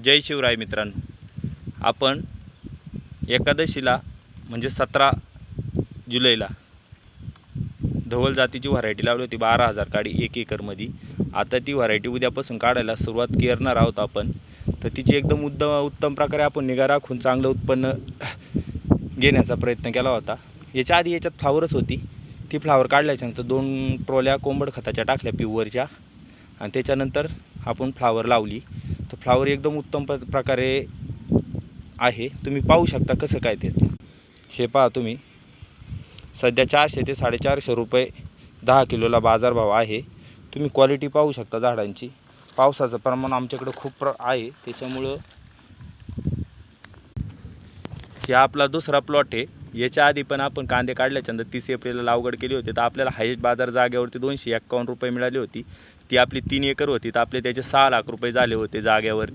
जय शिवराय मित्रांनो, आपण एकादशीला म्हणजे 17 जुलैला धवल जातीची व्हरायटी लावली होती 12,000 काडी 1 एकरमध्ये। आता ती व्हरायटी उद्यापासून काढायला सुरुवात करणार आहोत आपण। तर तिची एकदम उत्तम प्रकारे आपण निगा राखून चांगलं उत्पन्न घेण्याचा प्रयत्न केला होता। याच्या आधी याच्यात फ्लावरच होती, ती फ्लावर काढल्याच्यानंतर 2 ट्रॉल्या कोंबड खताच्या टाकल्या प्युअरच्या आणि त्याच्यानंतर आपण फ्लावर लावली। तर फ्लावर एकदम उत्तम प्रकारे आहे, तुम्ही पाहू शकता कसं काय ते। हे पहा तुम्ही, सध्या 400 ते 450 रुपये 10 किलोला बाजारभाव आहे। तुम्ही क्वालिटी पाहू शकता झाडांची। पावसाचं प्रमाण आमच्याकडे खूप आहे, त्याच्यामुळं हे आपला दुसरा प्लॉट आहे। याच्या आधी पण आपण कांदे काढल्याच्यानंतर 30 एप्रिलला लागवड केली होती, तर आपल्याला हायेस्ट बाजार जागेवरती 251 रुपये मिळाली होती। ती आपली 3 एकर होती, तर आपले त्याचे 6 लाख रुपये झाले होते जागेवर।